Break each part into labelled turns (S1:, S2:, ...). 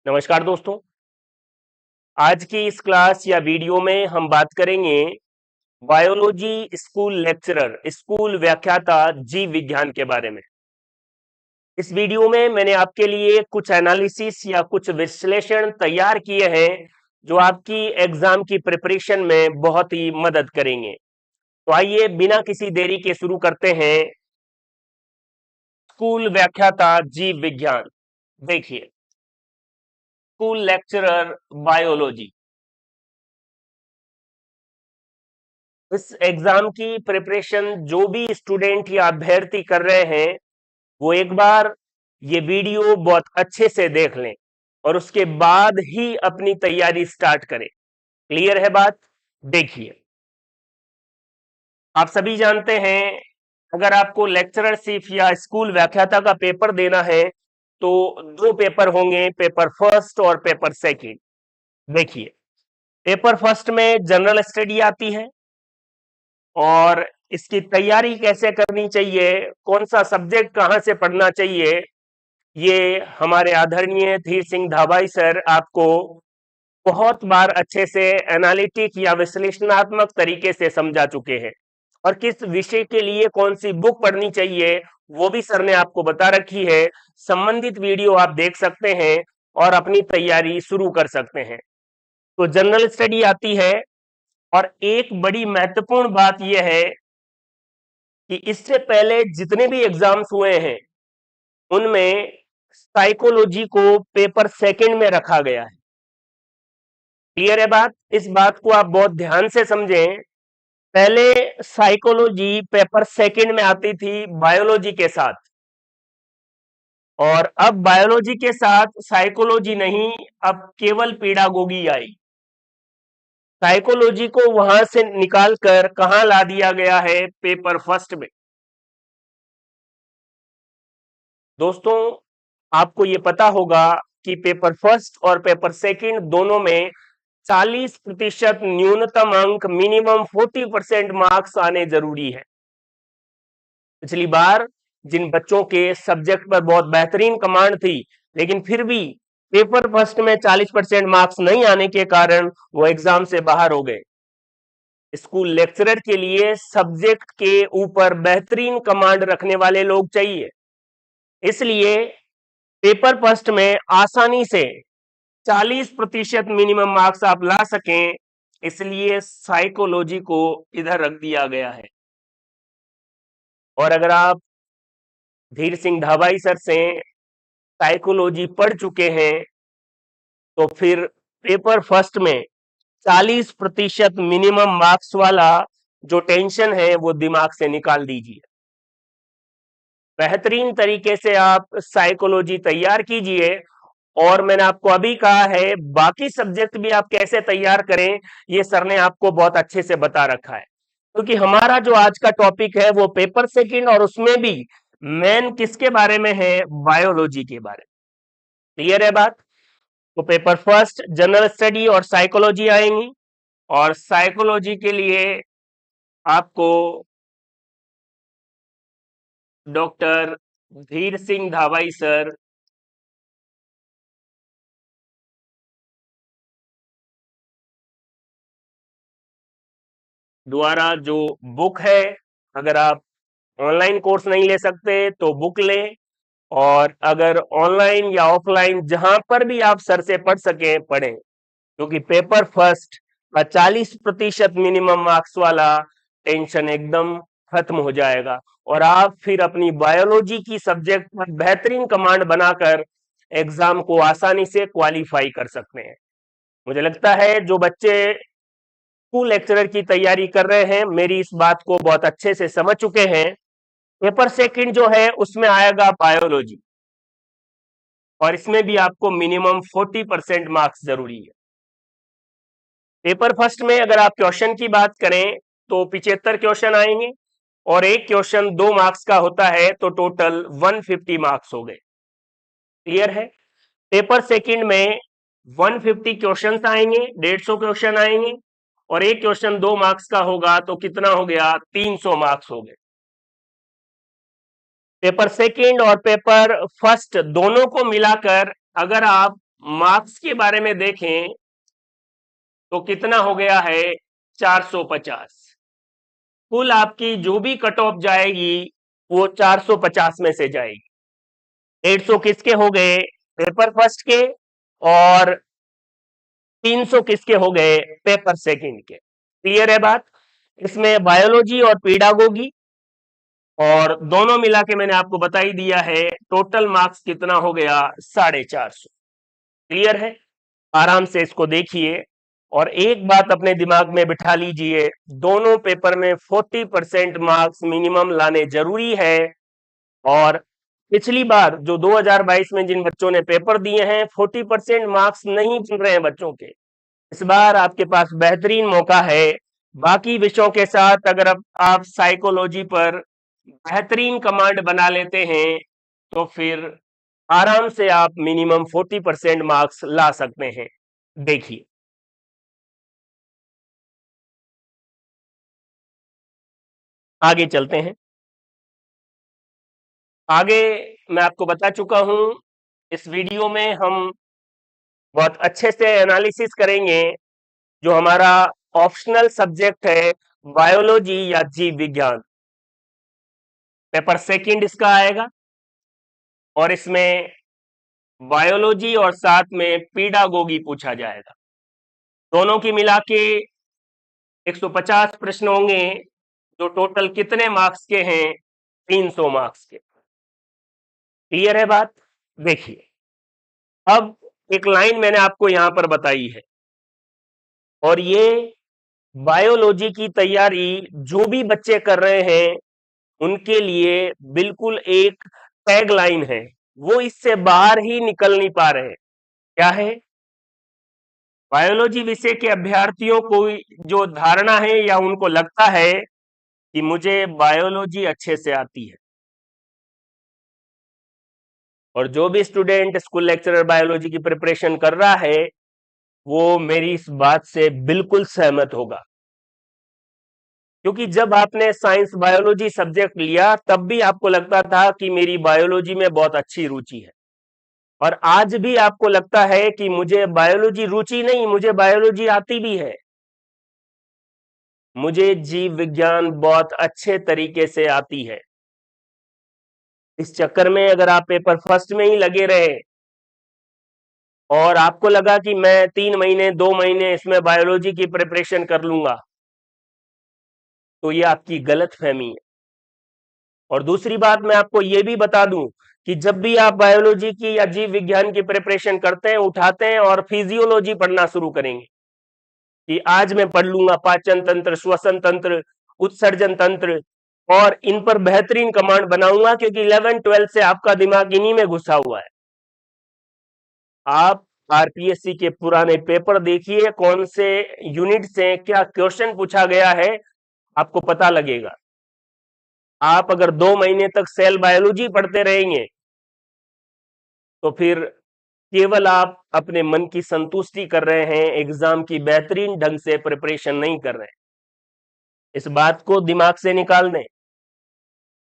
S1: नमस्कार दोस्तों। आज की इस क्लास या वीडियो में हम बात करेंगे बायोलॉजी स्कूल लेक्चरर स्कूल व्याख्याता जीव विज्ञान के बारे में। इस वीडियो में मैंने आपके लिए कुछ एनालिसिस या कुछ विश्लेषण तैयार किए हैं जो आपकी एग्जाम की प्रिपरेशन में बहुत ही मदद करेंगे। तो आइए बिना किसी देरी के शुरू करते हैं। स्कूल व्याख्याता जीव विज्ञान, देखिए स्कूल लेक्चरर बायोलॉजी। इस एग्जाम की प्रिपरेशन जो भी स्टूडेंट या अभ्यर्थी कर रहे हैं वो एक बार ये वीडियो बहुत अच्छे से देख लें और उसके बाद ही अपनी तैयारी स्टार्ट करें। क्लियर है बात? देखिए, आप सभी जानते हैं अगर आपको लेक्चररशिप या स्कूल व्याख्याता का पेपर देना है तो दो पेपर होंगे, पेपर फर्स्ट और पेपर सेकंड। देखिए, पेपर फर्स्ट में जनरल स्टडी आती है और इसकी तैयारी कैसे करनी चाहिए, कौन सा सब्जेक्ट कहां से पढ़ना चाहिए, ये हमारे आदरणीय धीर सिंह धाबाई सर आपको बहुत बार अच्छे से एनालिटिक या विश्लेषणात्मक तरीके से समझा चुके हैं और किस विषय के लिए कौन सी बुक पढ़नी चाहिए वो भी सर ने आपको बता रखी है। संबंधित वीडियो आप देख सकते हैं और अपनी तैयारी शुरू कर सकते हैं। तो जनरल स्टडी आती है और एक बड़ी महत्वपूर्ण बात यह है कि इससे पहले जितने भी एग्जाम्स हुए हैं उनमें साइकोलॉजी को पेपर सेकंड में रखा गया है। क्लियर है बात? इस बात को आप बहुत ध्यान से समझें। पहले साइकोलॉजी पेपर सेकंड में आती थी बायोलॉजी के साथ और अब बायोलॉजी के साथ साइकोलॉजी नहीं, अब केवल पीडागोगी आई। साइकोलॉजी को वहां से निकालकर कहां ला दिया गया है? पेपर फर्स्ट में। दोस्तों, आपको ये पता होगा कि पेपर फर्स्ट और पेपर सेकंड दोनों में 40% न्यूनतम अंक, मिनिमम 40% मार्क्स आने जरूरी है। पिछली बार जिन बच्चों के सब्जेक्ट पर बहुत बेहतरीन कमांड थी लेकिन फिर भी पेपर फर्स्ट में 40% मार्क्स नहीं आने के कारण वो एग्जाम से बाहर हो गए। स्कूल लेक्चरर के लिए सब्जेक्ट के ऊपर बेहतरीन कमांड रखने वाले लोग चाहिए, इसलिए पेपर फर्स्ट में आसानी से 40% मिनिमम मार्क्स आप ला सकें, इसलिए साइकोलॉजी को इधर रख दिया गया है। और अगर आप धीर सिंह धाबाई सर से साइकोलॉजी पढ़ चुके हैं तो फिर पेपर फर्स्ट में 40% मिनिमम मार्क्स वाला जो टेंशन है वो दिमाग से निकाल दीजिए। बेहतरीन तरीके से आप साइकोलॉजी तैयार कीजिए और मैंने आपको अभी कहा है बाकी सब्जेक्ट भी आप कैसे तैयार करें ये सर ने आपको बहुत अच्छे से बता रखा है, क्योंकि हमारा जो आज का टॉपिक है वो पेपर सेकंड और उसमें भी मेन किसके बारे में है? बायोलॉजी के बारे में। क्लियर है बात? तो पेपर फर्स्ट जनरल स्टडी और साइकोलॉजी आएंगी और साइकोलॉजी के लिए आपको डॉक्टर धीर सिंह धाबाई सर द्वारा जो बुक है, अगर आप ऑनलाइन कोर्स नहीं ले सकते तो बुक लें और अगर ऑनलाइन या ऑफलाइन जहां पर भी आप सर से पढ़ सके पढ़ें, क्योंकि पेपर फर्स्ट का 40% मिनिमम मार्क्स वाला टेंशन एकदम खत्म हो जाएगा और आप फिर अपनी बायोलॉजी की सब्जेक्ट पर बेहतरीन कमांड बनाकर एग्जाम को आसानी से क्वालिफाई कर सकते हैं। मुझे लगता है जो बच्चे स्कूल लेक्चरर की तैयारी कर रहे हैं मेरी इस बात को बहुत अच्छे से समझ चुके हैं। पेपर सेकंड जो है उसमें आएगा बायोलॉजी और इसमें भी आपको मिनिमम 40% मार्क्स जरूरी है। पेपर फर्स्ट में अगर आप क्वेश्चन की बात करें तो 75 क्वेश्चन आएंगे और एक क्वेश्चन 2 मार्क्स का होता है तो टोटल 150 मार्क्स हो गए। क्लियर है? पेपर सेकंड में 150 क्वेश्चन आएंगे, 150 क्वेश्चन आएंगे और एक क्वेश्चन 2 मार्क्स का होगा तो कितना हो गया? 300 मार्क्स हो गए। पेपर सेकंड और पेपर फर्स्ट दोनों को मिलाकर अगर आप मार्क्स के बारे में देखें तो कितना हो गया है 450। कुल आपकी जो भी कट ऑफ जाएगी वो 450 में से जाएगी। 150 किसके हो गए पेपर फर्स्ट के और 300 किसके हो गए पेपर सेकंड के। क्लियर है बात। इसमें बायोलॉजी और पीडागोगी और दोनों मिला के मैंने आपको बता ही दिया है टोटल मार्क्स कितना हो गया 450। क्लियर है। आराम से इसको देखिए और एक बात अपने दिमाग में बिठा लीजिए, दोनों पेपर में 40% मार्क्स मिनिमम लाने जरूरी है। और पिछली बार जो 2022 में जिन बच्चों ने पेपर दिए हैं 40% मार्क्स नहीं मिल रहे हैं बच्चों के। इस बार आपके पास बेहतरीन मौका है। बाकी विषयों के साथ अगर आप साइकोलॉजी पर बेहतरीन कमांड बना लेते हैं तो फिर आराम से आप मिनिमम 40% मार्क्स ला सकते हैं। देखिए आगे चलते हैं। आगे मैं आपको बता चुका हूं इस वीडियो में हम बहुत अच्छे से एनालिसिस करेंगे जो हमारा ऑप्शनल सब्जेक्ट है बायोलॉजी या जीव विज्ञान। पेपर सेकंड इसका आएगा और इसमें बायोलॉजी और साथ में पीडागोगी पूछा जाएगा। दोनों की मिला के 150 प्रश्न होंगे जो टोटल कितने मार्क्स के हैं 300 मार्क्स के। क्लियर है बात। देखिए अब एक लाइन मैंने आपको यहां पर बताई है और ये बायोलॉजी की तैयारी जो भी बच्चे कर रहे हैं उनके लिए बिल्कुल एक टैग लाइन है, वो इससे बाहर ही निकल नहीं पा रहे। क्या है? बायोलॉजी विषय के अभ्यर्थियों को जो धारणा है या उनको लगता है कि मुझे बायोलॉजी अच्छे से आती है, और जो भी स्टूडेंट स्कूल लेक्चरर बायोलॉजी की प्रिपरेशन कर रहा है वो मेरी इस बात से बिल्कुल सहमत होगा। क्योंकि जब आपने साइंस बायोलॉजी सब्जेक्ट लिया तब भी आपको लगता था कि मेरी बायोलॉजी में बहुत अच्छी रुचि है, और आज भी आपको लगता है कि मुझे बायोलॉजी रुचि नहीं, मुझे बायोलॉजी आती भी है, मुझे जीव विज्ञान बहुत अच्छे तरीके से आती है। इस चक्कर में अगर आप पेपर फर्स्ट में ही लगे रहे और आपको लगा कि मैं 3 महीने 2 महीने इसमें बायोलॉजी की प्रिपरेशन कर लूंगा, तो ये आपकी गलत फहमी है। और दूसरी बात मैं आपको यह भी बता दूं कि जब भी आप बायोलॉजी की या जीव विज्ञान की प्रिपरेशन करते हैं उठाते हैं और फिजियोलॉजी पढ़ना शुरू करेंगे कि आज मैं पढ़ लूंगा पाचन तंत्र, श्वसन तंत्र, उत्सर्जन तंत्र, और इन पर बेहतरीन कमांड बनाऊंगा क्योंकि 11-12 से आपका दिमाग इन्हीं में घुसा हुआ है। आप आरपीएससी के पुराने पेपर देखिए, कौन से यूनिट से क्या क्वेश्चन पूछा गया है आपको पता लगेगा। आप अगर 2 महीने तक सेल बायोलॉजी पढ़ते रहेंगे तो फिर केवल आप अपने मन की संतुष्टि कर रहे हैं, एग्जाम की बेहतरीन ढंग से प्रिपरेशन नहीं कर रहे। इस बात को दिमाग से निकाल दें।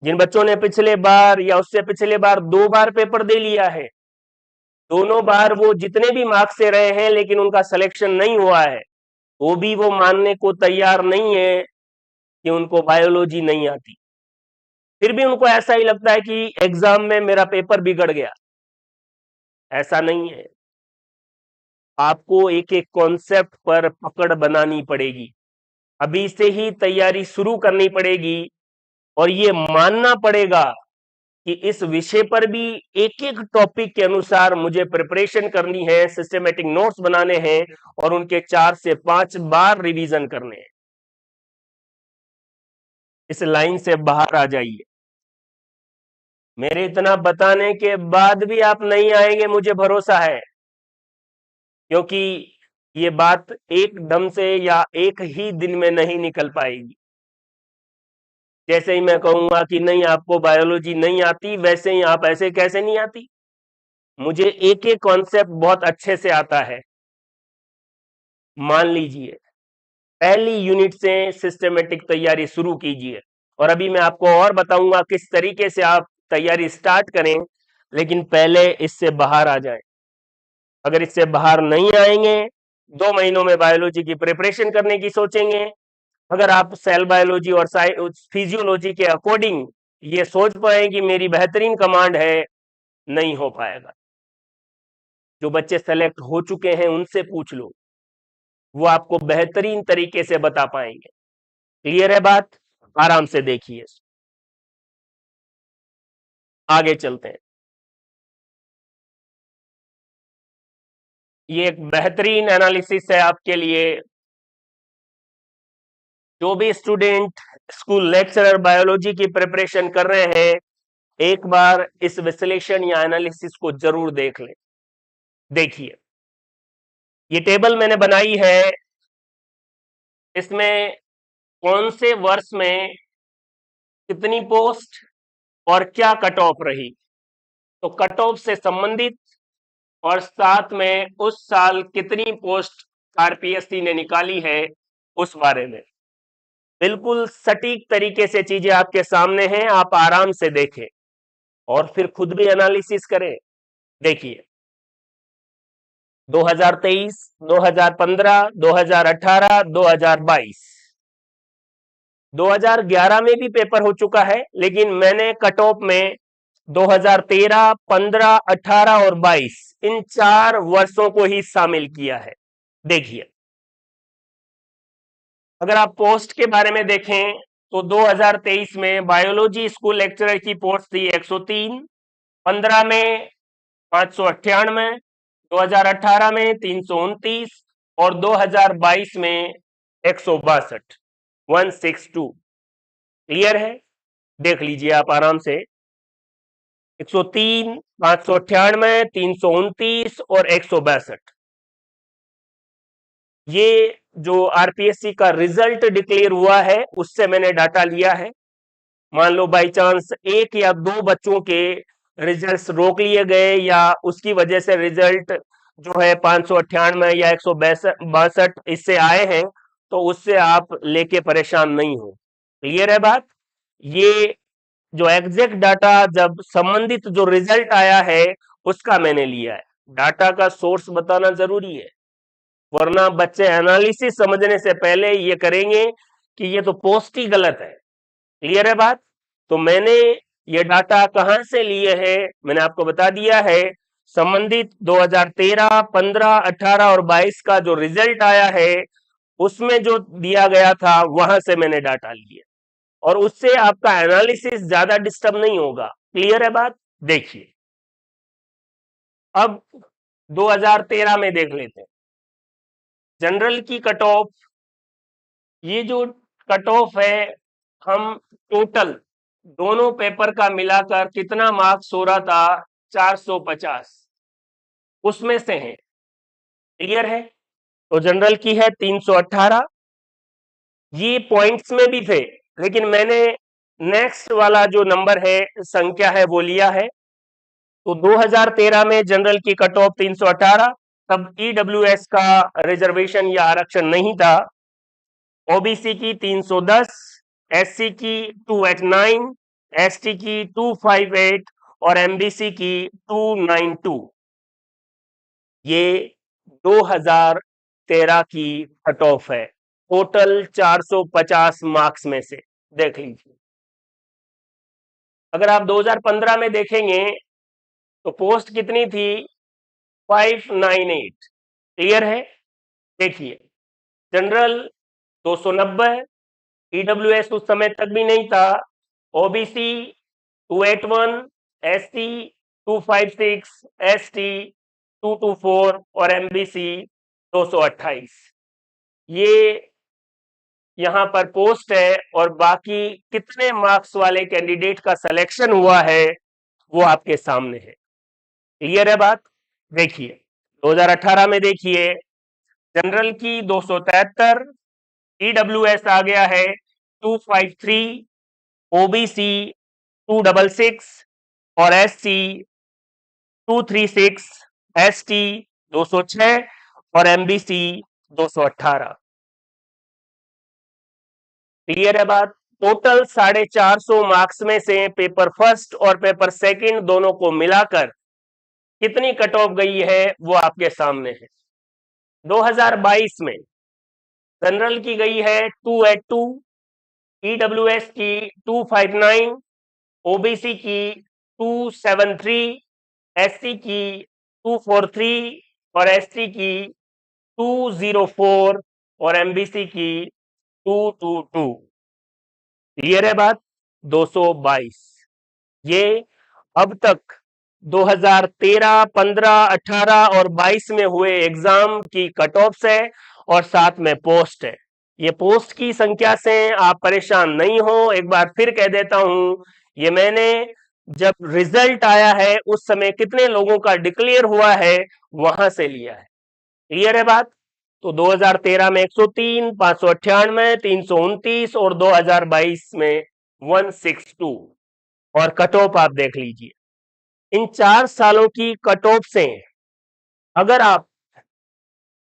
S1: जिन बच्चों ने पिछले बार या उससे पिछले बार 2 बार पेपर दे लिया है, दोनों बार वो जितने भी मार्क्स से रहे हैं लेकिन उनका सिलेक्शन नहीं हुआ है, वो भी वो मानने को तैयार नहीं है कि उनको बायोलॉजी नहीं आती। फिर भी उनको ऐसा ही लगता है कि एग्जाम में मेरा पेपर बिगड़ गया। ऐसा नहीं है। आपको एक एक कॉन्सेप्ट पर पकड़ बनानी पड़ेगी, अभी से ही तैयारी शुरू करनी पड़ेगी, और ये मानना पड़ेगा कि इस विषय पर भी एक एक टॉपिक के अनुसार मुझे प्रिपरेशन करनी है, सिस्टमेटिक नोट्स बनाने हैं और उनके 4 से 5 बार रिवीजन करने हैं। इस लाइन से बाहर आ जाइए। मेरे इतना बताने के बाद भी आप नहीं आएंगे मुझे भरोसा है, क्योंकि ये बात एकदम से या एक ही दिन में नहीं निकल पाएगी। जैसे ही मैं कहूंगा कि नहीं आपको बायोलॉजी नहीं आती, वैसे ही आप ऐसे कैसे नहीं आती। मुझे एक एक कॉन्सेप्ट बहुत अच्छे से आता है। मान लीजिए पहली यूनिट से सिस्टमेटिक तैयारी शुरू कीजिए, और अभी मैं आपको और बताऊंगा किस तरीके से आप तैयारी स्टार्ट करें, लेकिन पहले इससे बाहर आ जाए। अगर इससे बाहर नहीं आएंगे 2 महीनों में बायोलॉजी की प्रिपरेशन करने की सोचेंगे। अगर आप सेल बायोलॉजी और फिजियोलॉजी के अकॉर्डिंग ये सोच पाए कि मेरी बेहतरीन कमांड है, नहीं हो पाएगा। जो बच्चे सेलेक्ट हो चुके हैं उनसे पूछ लो, वो आपको बेहतरीन तरीके से बता पाएंगे। क्लियर है बात? आराम से देखिए, आगे चलते हैं। ये एक बेहतरीन एनालिसिस है आपके लिए। जो भी स्टूडेंट स्कूल लेक्चरर बायोलॉजी की प्रिपरेशन कर रहे हैं, एक बार इस विश्लेषण या एनालिसिस को जरूर देख लें। देखिए, ये टेबल मैंने बनाई है, इसमें कौन से वर्ष में कितनी पोस्ट और क्या कट ऑफ रही, तो कट ऑफ से संबंधित और साथ में उस साल कितनी पोस्ट आरपीएससी ने निकाली है उस बारे में बिल्कुल सटीक तरीके से चीजें आपके सामने हैं। आप आराम से देखें और फिर खुद भी एनालिसिस करें। देखिए, 2023, 2015, 2018, 2022, 2011 में भी पेपर हो चुका है, लेकिन मैंने कट ऑफ में 2013, 15, 18 और 22 इन 4 वर्षों को ही शामिल किया है। देखिए, अगर आप पोस्ट के बारे में देखें तो 2023 में बायोलॉजी स्कूल लेक्चरर की पोस्ट थी 103, 15 में 598, 2018 में 329 और 2022 में 162, 162। क्लियर है? देख लीजिए आप आराम से, 103, 598, 329 और 162। ये जो आरपीएससी का रिजल्ट डिक्लेयर हुआ है उससे मैंने डाटा लिया है। मान लो बाई चांस 1 या 2 बच्चों के रिजल्ट्स रोक लिए गए या उसकी वजह से रिजल्ट जो है 598 या 162 इससे आए हैं, तो उससे आप लेके परेशान नहीं हो। क्लियर है बात? ये जो एग्जैक्ट डाटा जब संबंधित जो रिजल्ट आया है उसका मैंने लिया है। डाटा का सोर्स बताना जरूरी है, वरना बच्चे एनालिसिस समझने से पहले ये करेंगे कि ये तो पोस्ट ही गलत है। क्लियर है बात? तो मैंने ये डाटा कहां से लिए हैं मैंने आपको बता दिया है। संबंधित 2013, 15, 18 और 22 का जो रिजल्ट आया है उसमें जो दिया गया था वहां से मैंने डाटा लिए, और उससे आपका एनालिसिस ज्यादा डिस्टर्ब नहीं होगा। क्लियर है बात? देखिए, अब 2013 में देख लेते हैं जनरल की कट ऑफ। ये जो कट ऑफ है, हम टोटल दोनों पेपर का मिलाकर कितना मार्क्स हो रहा था, 450, उसमें से है। क्लियर है? तो जनरल की है 318। ये पॉइंट्स में भी थे, लेकिन मैंने नेक्स्ट वाला जो नंबर है, संख्या है, वो लिया है। तो 2013 में जनरल की कट ऑफ 318, तब ईडब्ल्यूएस का रिजर्वेशन या आरक्षण नहीं था। ओबीसी की 310, एससी की 289, एसटी की 258 और एमबीसी की 292। ये 2013 की कट ऑफ है, टोटल 450 मार्क्स में से। देख लीजिए, अगर आप 2015 में देखेंगे तो पोस्ट कितनी थी, 598। क्लियर है? देखिए, जनरल 290, ईडब्ल्यूएस उस समय तक भी नहीं था, ओबीसी 281, एससी 256, एसटी 224 और एमबीसी 228। ये यहां पर पोस्ट है, और बाकी कितने मार्क्स वाले कैंडिडेट का सिलेक्शन हुआ है वो आपके सामने है। क्लियर है बात? देखिए, 2018 में देखिए, जनरल की 273, ईडब्ल्यूएस आ गया है 253, ओबीसी 266 और एससी 236, एसटी 206 और एमबीसी 218। क्लियर है बात? टोटल 450 मार्क्स में से पेपर फर्स्ट और पेपर सेकंड दोनों को मिलाकर कितनी कट ऑफ गई है वो आपके सामने है। 2022 में जनरल की गई है 282, ईडब्ल्यूएस की 259, ओबीसी की 273, एससी की 243 और एसटी की 204 और एमबीसी की 222। क्लियर है बात? 222 ये अब तक 2013, 15, 18 और 22 में हुए एग्जाम की कट ऑफ्स है और साथ में पोस्ट है। ये पोस्ट की संख्या से आप परेशान नहीं हो, एक बार फिर कह देता हूं, ये मैंने जब रिजल्ट आया है उस समय कितने लोगों का डिक्लेयर हुआ है वहां से लिया है। क्लियर है बात? तो 2013 में 103, 598, 329 और 2022 में 162 और कट ऑफ आप देख लीजिए। इन 4 सालों की कट ऑफ से अगर आप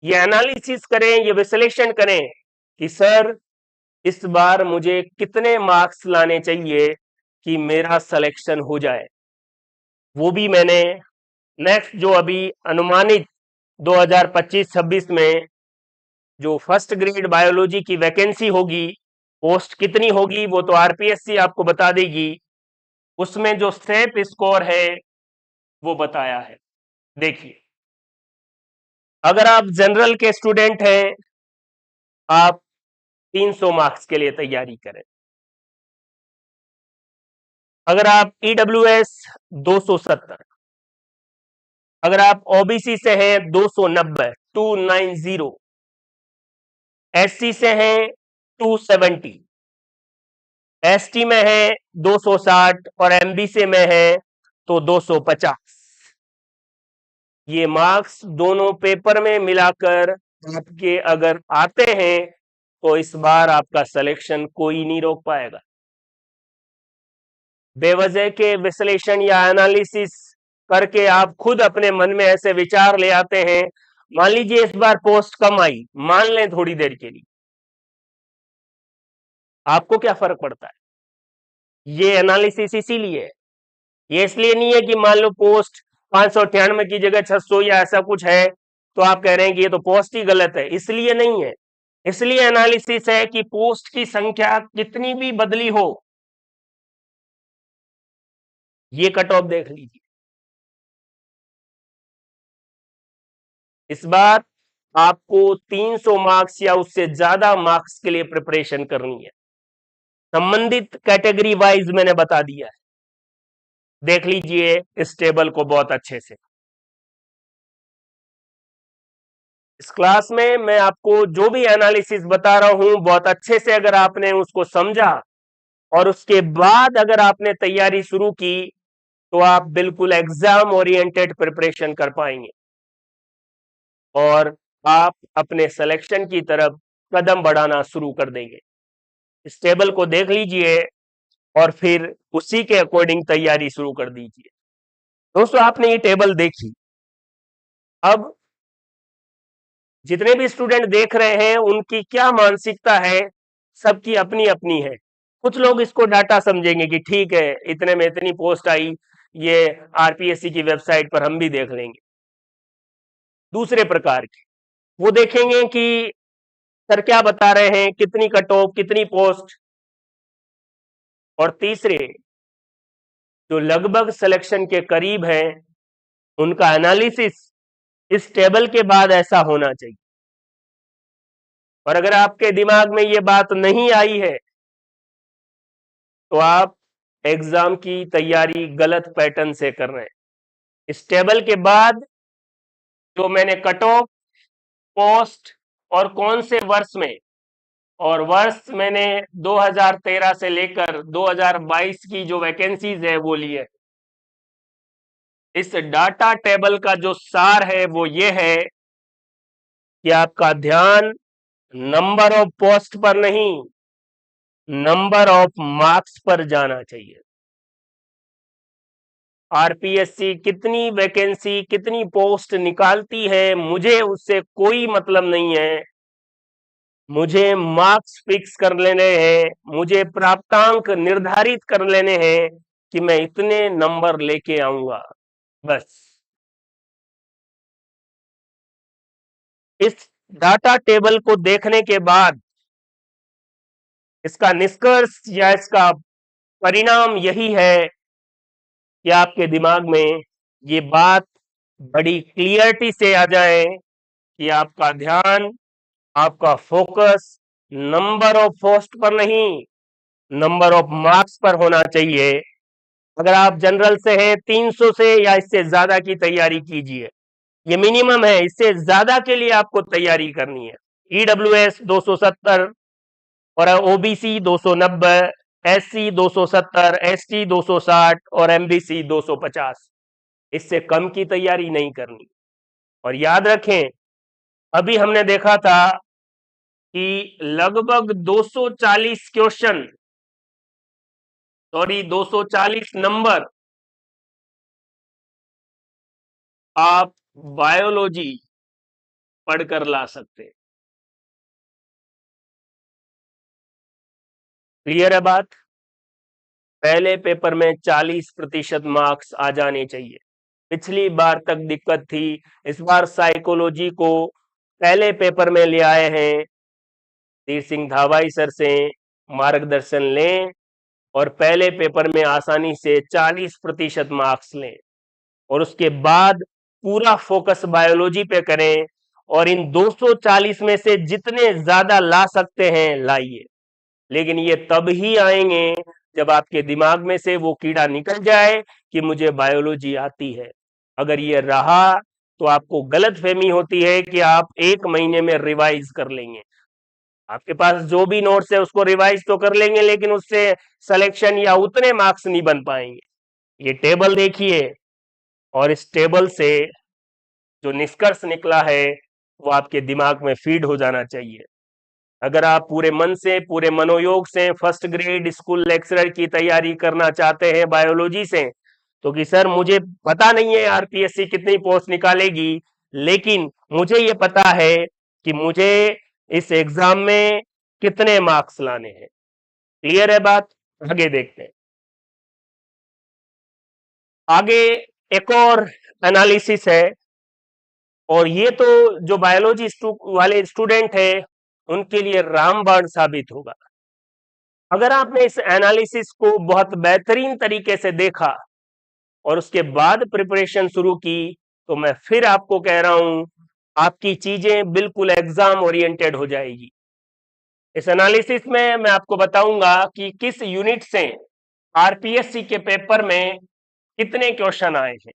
S1: ये एनालिसिस करें, ये विश्लेषण करें कि सर इस बार मुझे कितने मार्क्स लाने चाहिए कि मेरा सिलेक्शन हो जाए, वो भी मैंने नेक्स्ट जो अभी अनुमानित 2025-26 में जो फर्स्ट ग्रेड बायोलॉजी की वैकेंसी होगी, पोस्ट कितनी होगी वो तो आरपीएससी आपको बता देगी, उसमें जो स्टेप स्कोर है वो बताया है। देखिए, अगर आप जनरल के स्टूडेंट हैं, आप 300 मार्क्स के लिए तैयारी करें। अगर आप ईडब्ल्यूएस 270, अगर आप ओबीसी से हैं 290, 290, एससी से हैं 270, एसटी में है 260 और एमबीसी में है तो 250। ये मार्क्स दोनों पेपर में मिलाकर आपके अगर आते हैं तो इस बार आपका सिलेक्शन कोई नहीं रोक पाएगा। बेवजह के विश्लेषण या एनालिसिस करके आप खुद अपने मन में ऐसे विचार ले आते हैं, मान लीजिए इस बार पोस्ट कम आई, मान लें थोड़ी देर के लिए, आपको क्या फर्क पड़ता है? ये एनालिसिस इसीलिए है, ये इसलिए नहीं है कि मान लो पोस्ट 598 की जगह 600 या ऐसा कुछ है तो आप कह रहे हैं कि ये तो पोस्ट ही गलत है, इसलिए नहीं है। इसलिए एनालिसिस है कि पोस्ट की संख्या कितनी भी बदली हो, ये कट ऑफ देख लीजिए, इस बार आपको 300 मार्क्स या उससे ज्यादा मार्क्स के लिए प्रिपरेशन करनी है। संबंधित कैटेगरी वाइज मैंने बता दिया है, देख लीजिए इस टेबल को बहुत अच्छे से। इस क्लास में मैं आपको जो भी एनालिसिस बता रहा हूं बहुत अच्छे से अगर आपने उसको समझा और उसके बाद अगर आपने तैयारी शुरू की तो आप बिल्कुल एग्जाम ओरिएंटेड प्रिपरेशन कर पाएंगे और आप अपने सिलेक्शन की तरफ कदम बढ़ाना शुरू कर देंगे। इस टेबल को देख लीजिए और फिर उसी के अकॉर्डिंग तैयारी शुरू कर दीजिए। दोस्तों, आपने ये टेबल देखी, अब जितने भी स्टूडेंट देख रहे हैं उनकी क्या मानसिकता है, सबकी अपनी अपनी है। कुछ लोग इसको डाटा समझेंगे कि ठीक है, इतने में इतनी पोस्ट आई, ये आरपीएससी की वेबसाइट पर हम भी देख लेंगे। दूसरे प्रकार के वो देखेंगे कि सर क्या बता रहे हैं, कितनी कट ऑफ, कितनी पोस्ट। और तीसरे जो लगभग सिलेक्शन के करीब हैं, उनका एनालिसिस इस टेबल के बाद ऐसा होना चाहिए। और अगर आपके दिमाग में ये बात नहीं आई है तो आप एग्जाम की तैयारी गलत पैटर्न से कर रहे हैं। इस टेबल के बाद जो मैंने कट ऑफ, पोस्ट और कौन से वर्ष में, और वर्ष मैंने 2013 से लेकर 2022 की जो वैकेंसीज है वो ली है। इस डाटा टेबल का जो सार है वो ये है कि आपका ध्यान नंबर ऑफ पोस्ट पर नहीं, नंबर ऑफ मार्क्स पर जाना चाहिए। आरपीएससी कितनी वैकेंसी, कितनी पोस्ट निकालती है, मुझे उससे कोई मतलब नहीं है। मुझे मार्क्स फिक्स कर लेने हैं, मुझे प्राप्तांक निर्धारित कर लेने हैं कि मैं इतने नंबर लेके आऊंगा, बस। इस डाटा टेबल को देखने के बाद इसका निष्कर्ष या इसका परिणाम यही है कि आपके दिमाग में ये बात बड़ी क्लियरिटी से आ जाए कि आपका ध्यान, आपका फोकस नंबर ऑफ पोस्ट पर नहीं, नंबर ऑफ मार्क्स पर होना चाहिए। अगर आप जनरल से हैं 300 से या इससे ज्यादा की तैयारी कीजिए, ये मिनिमम है, इससे ज्यादा के लिए आपको तैयारी करनी है। ईडब्ल्यूएस 270 और ओबीसी 290, एससी 270, एसटी 260 और एमबीसी 250, इससे कम की तैयारी नहीं करनी। और याद रखें, अभी हमने देखा था कि लगभग 240 क्वेश्चन, सॉरी 240 नंबर आप बायोलॉजी पढ़कर ला सकते। क्लियर है बात? पहले पेपर में 40% मार्क्स आ जाने चाहिए। पिछली बार तक दिक्कत थी, इस बार साइकोलॉजी को पहले पेपर में ले आए हैं। धीर सिंह धावाई सर से मार्गदर्शन लें और पहले पेपर में आसानी से 40% मार्क्स लें और उसके बाद पूरा फोकस बायोलॉजी पे करें और इन 240 में से जितने ज्यादा ला सकते हैं लाइए। लेकिन ये तब ही आएंगे जब आपके दिमाग में से वो कीड़ा निकल जाए कि मुझे बायोलॉजी आती है। अगर ये रहा तो आपको गलतफहमी होती है कि आप 1 महीने में रिवाइज कर लेंगे। आपके पास जो भी नोट्स है उसको रिवाइज तो कर लेंगे, लेकिन उससे सिलेक्शन या उतने मार्क्स नहीं बन पाएंगे। ये टेबल देखिए और इस टेबल से जो निष्कर्ष निकला है वो आपके दिमाग में फीड हो जाना चाहिए। अगर आप पूरे मन से, पूरे मनोयोग से फर्स्ट ग्रेड स्कूल लेक्चरर की तैयारी करना चाहते हैं बायोलॉजी से, तो कि सर मुझे पता नहीं है आरपीएससी कितनी पोस्ट निकालेगी, लेकिन मुझे ये पता है कि मुझे इस एग्जाम में कितने मार्क्स लाने हैं। क्लियर है बात? आगे देखते हैं। आगे एक और एनालिसिस है, और ये तो जो बायोलॉजी वाले स्टूडेंट है उनके लिए रामबाण साबित होगा। अगर आपने इस एनालिसिस को बहुत बेहतरीन तरीके से देखा और उसके बाद प्रिपरेशन शुरू की, तो मैं फिर आपको कह रहा हूं आपकी चीजें बिल्कुल एग्जाम ओरिएंटेड हो जाएगी। इस एनालिसिस में मैं आपको बताऊंगा कि किस यूनिट से आरपीएससी के पेपर में कितने क्वेश्चन आए हैं।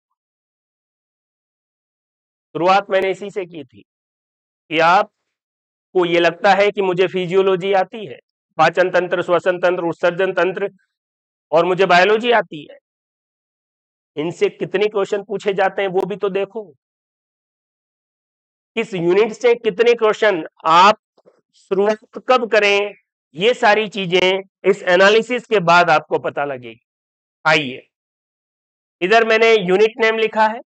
S1: शुरुआत मैंने इसी से की थी कि आपको ये लगता है कि मुझे फिजियोलॉजी आती है, पाचन तंत्र, श्वसन तंत्र, उत्सर्जन तंत्र, और मुझे बायोलॉजी आती है, इनसे कितने क्वेश्चन पूछे जाते हैं वो भी तो देखो। किस यूनिट से कितने क्वेश्चन, आप शुरुआत कब करें, ये सारी चीजें इस एनालिसिस के बाद आपको पता लगेगी। आइए, इधर मैंने यूनिट नेम लिखा है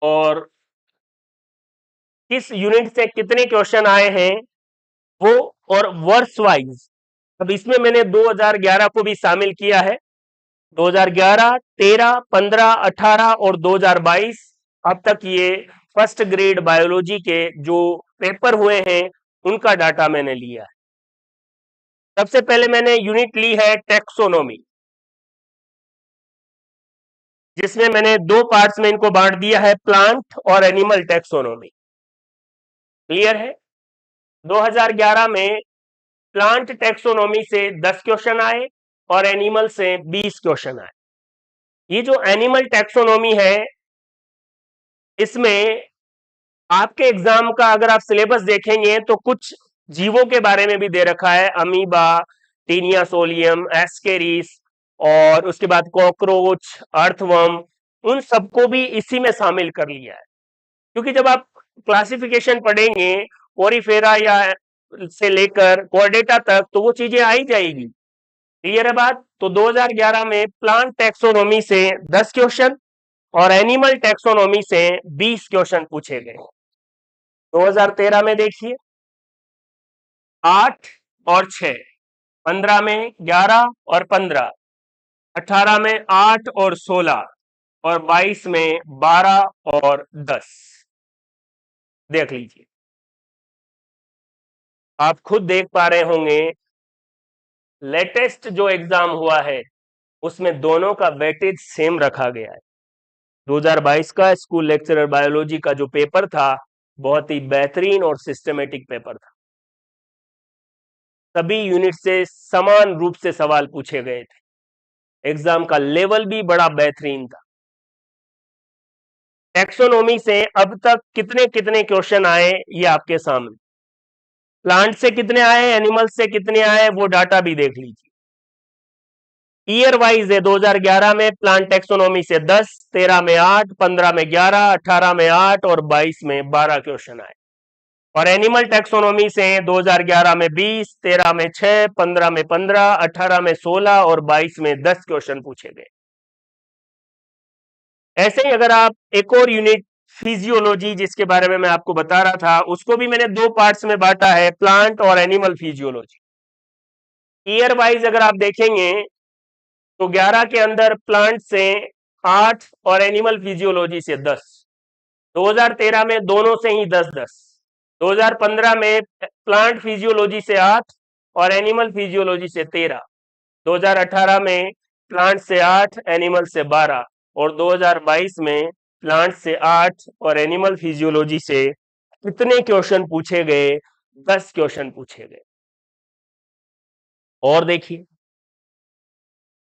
S1: और किस यूनिट से कितने क्वेश्चन आए हैं वो, और वर्ष वाइज। अब इसमें मैंने 2011 को भी शामिल किया है। 2011, 13, 15, 18 और 2022 अब तक ये फर्स्ट ग्रेड बायोलॉजी के जो पेपर हुए हैं उनका डाटा मैंने लिया है। सबसे पहले मैंने यूनिट ली है टेक्सोनोमी, जिसमें मैंने दो पार्ट्स में इनको बांट दिया है, प्लांट और एनिमल टेक्सोनोमी। क्लियर है? 2011 में प्लांट टेक्सोनोमी से 10 क्वेश्चन आए और एनिमल से 20 क्वेश्चन आए। ये जो एनिमल टेक्सोनोमी है, इसमें आपके एग्जाम का अगर आप सिलेबस देखेंगे तो कुछ जीवों के बारे में भी दे रखा है, अमीबा, टीनिया सोलियम, एस्केरिस, और उसके बाद कॉकरोच, अर्थवर्म, उन सबको भी इसी में शामिल कर लिया है। क्योंकि जब आप क्लासिफिकेशन पढ़ेंगे पोरीफेरा या से लेकर कोर्डेटा तक, तो वो चीजें आई जाएगी। क्लियर है बात? तो 2011 में प्लांट टेक्सोनोमी से 10 क्वेश्चन और एनिमल टेक्सोनोमी से 20 क्वेश्चन पूछे गए। 2013 में देखिए 8 और 6, 15 में 11 और 15, 18 में 8 और 16, और 22 में 12 और 10। देख लीजिए, आप खुद देख पा रहे होंगे लेटेस्ट जो एग्जाम हुआ है उसमें दोनों का वेटेज सेम रखा गया है। 2022 का स्कूल लेक्चरर बायोलॉजी का जो पेपर था बहुत ही बेहतरीन और सिस्टमेटिक पेपर था। सभी यूनिट से समान रूप से सवाल पूछे गए थे। एग्जाम का लेवल भी बड़ा बेहतरीन था। टेक्सोनोमी से अब तक कितने कितने क्वेश्चन आए ये आपके सामने। प्लांट से कितने आए, एनिमल से कितने आए, वो डाटा भी देख लीजिए। ईयर वाइज है, 2011 में प्लांट टेक्सोनोमी से 10, 13 में 8, 15 में 11, 18 में 8 और 22 में 12 क्वेश्चन आए। और एनिमल टेक्सोनोमी से 2011 में 20, 13 में 6, 15 में 15, 18 में 16 और 22 में 10 क्वेश्चन पूछे गए। ऐसे ही अगर आप एक और यूनिट फिजियोलॉजी जिसके बारे में मैं आपको बता रहा था उसको भी मैंने दो पार्ट्स में बांटा है, प्लांट और एनिमल फिजियोलॉजी। ईयर वाइज अगर आप देखेंगे तो 11 के अंदर प्लांट से 8 और एनिमल फिजियोलॉजी से 10। 2013 में दोनों से ही 10-10। 2015 में प्लांट फिजियोलॉजी से 8 और एनिमल फिजियोलॉजी से 13। 2018 में प्लांट से 8, एनिमल से 12 और 2022 में प्लांट से 8 और एनिमल फिजियोलॉजी से कितने क्वेश्चन पूछे गए? 10 क्वेश्चन पूछे गए। और देखिए,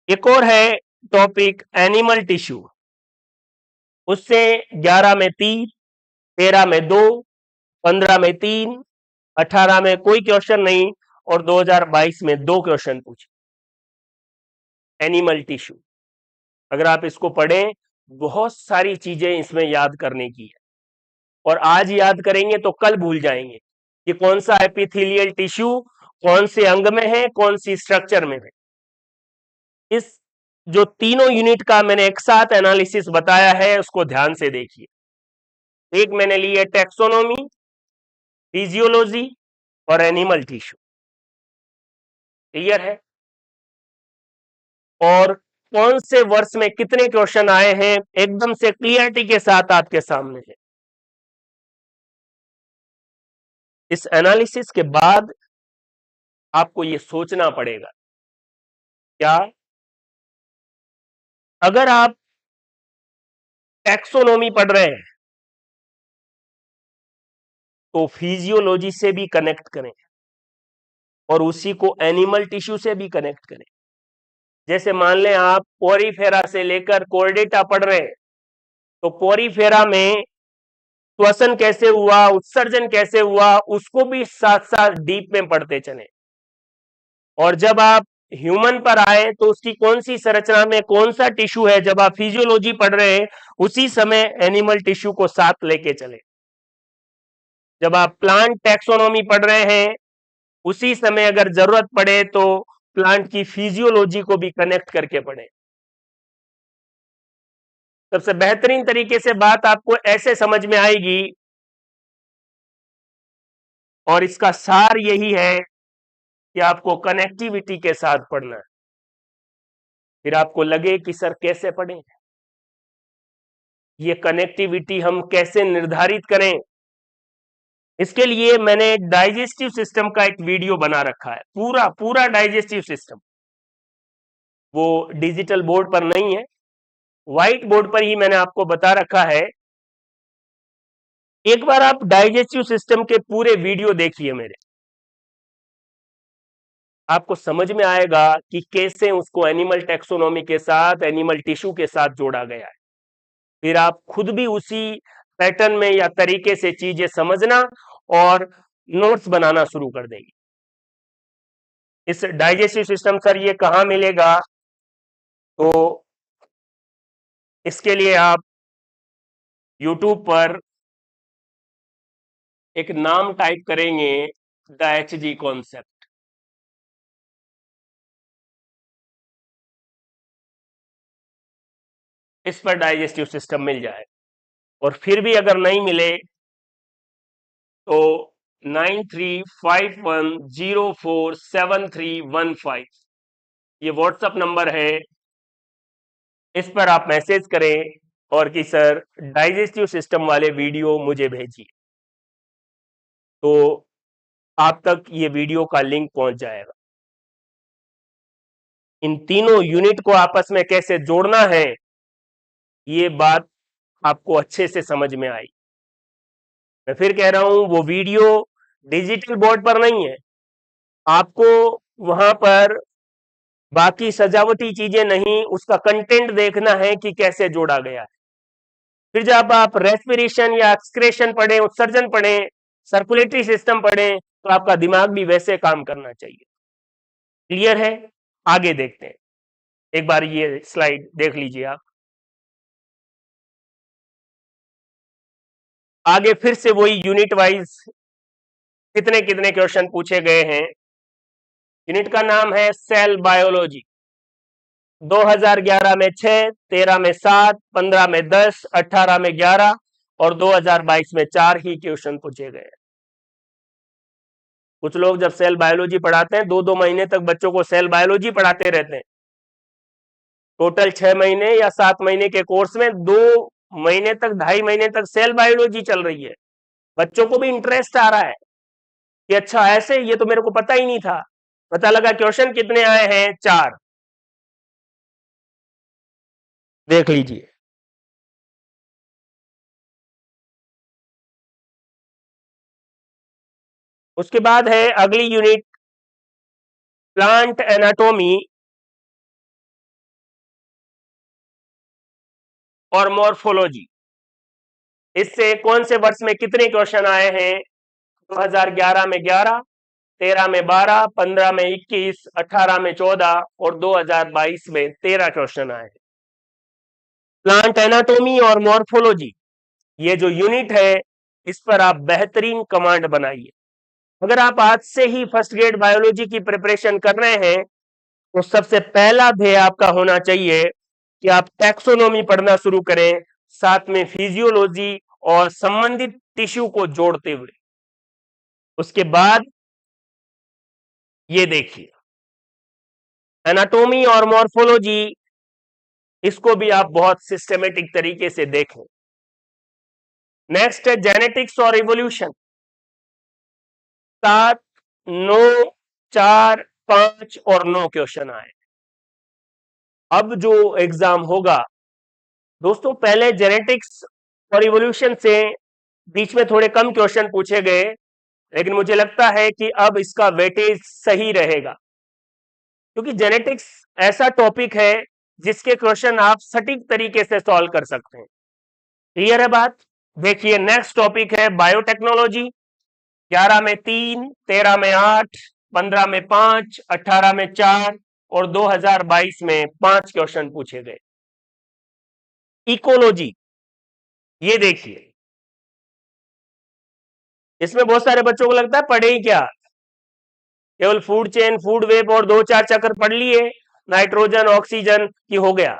S1: एक और है टॉपिक एनिमल टिश्यू। उससे 11 में 3, 13 में 2, 15 में 3, 18 में कोई क्वेश्चन नहीं और 2022 में 2 क्वेश्चन पूछे। एनिमल टिश्यू अगर आप इसको पढ़ें, बहुत सारी चीजें इसमें याद करने की है और आज याद करेंगे तो कल भूल जाएंगे कि कौन सा एपिथेलियल टिश्यू कौन से अंग में है, कौन सी स्ट्रक्चर में है। इस जो तीनों यूनिट का मैंने एक साथ एनालिसिस बताया है उसको ध्यान से देखिए। एक मैंने ली है टेक्सोनोमी, फिजियोलॉजी और एनिमल टिश्यू। क्लियर है? और कौन से वर्ष में कितने क्वेश्चन आए हैं एकदम से क्लियरिटी के साथ आपके सामने है। इस एनालिसिस के बाद आपको यह सोचना पड़ेगा, क्या अगर आप टैक्सोनॉमी पढ़ रहे हैं तो फिजियोलॉजी से भी कनेक्ट करें और उसी को एनिमल टिश्यू से भी कनेक्ट करें। जैसे मान लें आप पोरीफेरा से लेकर कोर्डेटा पढ़ रहे हैं तो पोरीफेरा में श्वसन कैसे हुआ, उत्सर्जन कैसे हुआ, उसको भी साथ साथ डीप में पढ़ते चले। और जब आप ह्यूमन पर आए तो उसकी कौन सी संरचना में कौन सा टिश्यू है, जब आप फिजियोलॉजी पढ़ रहे हैं उसी समय एनिमल टिश्यू को साथ लेके चले। जब आप प्लांट टैक्सोनॉमी पढ़ रहे हैं उसी समय अगर जरूरत पड़े तो प्लांट की फिजियोलॉजी को भी कनेक्ट करके पढ़े। सबसे बेहतरीन तरीके से बात आपको ऐसे समझ में आएगी और इसका सार यही है कि आपको कनेक्टिविटी के साथ पढ़ना है। फिर आपको लगे कि सर कैसे पढ़ें, ये कनेक्टिविटी हम कैसे निर्धारित करें। इसके लिए मैंने डाइजेस्टिव सिस्टम का एक वीडियो बना रखा है, पूरा पूरा डाइजेस्टिव सिस्टम। वो डिजिटल बोर्ड पर नहीं है, व्हाइट बोर्ड पर ही मैंने आपको बता रखा है। एक बार आप डाइजेस्टिव सिस्टम के पूरे वीडियो देखिए मेरे, आपको समझ में आएगा कि कैसे उसको एनिमल टैक्सोनॉमी के साथ, एनिमल टिश्यू के साथ जोड़ा गया है। फिर आप खुद भी उसी पैटर्न में या तरीके से चीजें समझना और नोट्स बनाना शुरू कर देंगे। इस डाइजेस्टिव सिस्टम सर ये कहां मिलेगा, तो इसके लिए आप YouTube पर एक नाम टाइप करेंगे, द HG कॉन्सेप्ट। इस पर डाइजेस्टिव सिस्टम मिल जाए। और फिर भी अगर नहीं मिले तो 9351047315 ये व्हाट्सएप नंबर है। इस पर आप मैसेज करें और कि सर डाइजेस्टिव सिस्टम वाले वीडियो मुझे भेजिए, तो आप तक ये वीडियो का लिंक पहुंच जाएगा। इन तीनों यूनिट को आपस में कैसे जोड़ना है, ये बात आपको अच्छे से समझ में आई। मैं फिर कह रहा हूं, वो वीडियो डिजिटल बोर्ड पर नहीं है, आपको वहां पर बाकी सजावटी चीजें नहीं, उसका कंटेंट देखना है कि कैसे जोड़ा गया है। फिर जब आप रेस्पिरेशन या एक्सक्रेशन पढ़ें, उत्सर्जन पढ़ें, सर्कुलेटरी सिस्टम पढ़ें, तो आपका दिमाग भी वैसे काम करना चाहिए। क्लियर है? आगे देखते हैं, एक बार ये स्लाइड देख लीजिए आप। आगे फिर से वही यूनिट वाइज कितने कितने क्वेश्चन पूछे गए हैं। यूनिट का नाम है सेल बायोलॉजी। 2011 में 6, 13 में 7, 15 में 10, 18 में 11 और 2022 में 4 ही क्वेश्चन पूछे गए। कुछ लोग जब सेल बायोलॉजी पढ़ाते हैं, 2-2 महीने तक बच्चों को सेल बायोलॉजी पढ़ाते रहते हैं। टोटल 6 महीने या 7 महीने के कोर्स में 2 महीने तक, 2.5 महीने तक सेल बायोलॉजी चल रही है। बच्चों को भी इंटरेस्ट आ रहा है कि अच्छा ऐसे, ये तो मेरे को पता ही नहीं था। पता लगा क्वेश्चन कितने आए हैं, 4। देख लीजिए। उसके बाद है अगली यूनिट, प्लांट एनाटोमी और मॉर्फोलॉजी। इससे कौन से वर्ष में कितने क्वेश्चन आए हैं? 2011 में 11, 13 में 12, 15 में 21, 18 में 14 और 2022 में 13 क्वेश्चन आए हैं। प्लांट एनाटोमी और मॉर्फोलॉजी, ये जो यूनिट है, इस पर आप बेहतरीन कमांड बनाइए। अगर आप आज से ही फर्स्ट ग्रेड बायोलॉजी की प्रिपरेशन कर रहे हैं, तो सबसे पहला ध्येय आपका होना चाहिए कि आप टैक्सोनॉमी पढ़ना शुरू करें, साथ में फिजियोलॉजी और संबंधित टिश्यू को जोड़ते हुए। उसके बाद ये देखिए, एनाटोमी और मॉर्फोलॉजी, इसको भी आप बहुत सिस्टमेटिक तरीके से देखें। नेक्स्ट है जेनेटिक्स और इवोल्यूशन। 7, 9, 4, 5 और 9 क्वेश्चन आए। अब जो एग्जाम होगा दोस्तों, पहले जेनेटिक्स और इवोल्यूशन से बीच में थोड़े कम क्वेश्चन पूछे गए, लेकिन मुझे लगता है कि अब इसका वेटेज सही रहेगा, क्योंकि जेनेटिक्स ऐसा टॉपिक है जिसके क्वेश्चन आप सटीक तरीके से सॉल्व कर सकते हैं। क्लियर है बात? देखिए, नेक्स्ट टॉपिक है बायोटेक्नोलॉजी। 11 में 3, 13 में 8, 15 में 5, 18 में 4 और 2022 में 5 क्वेश्चन पूछे गए। इकोलॉजी, ये देखिए, इसमें बहुत सारे बच्चों को लगता है पढ़े ही क्या, केवल फूड चेन, फूड वेब और 2-4 चक्कर पढ़ लिए, नाइट्रोजन, ऑक्सीजन की हो गया।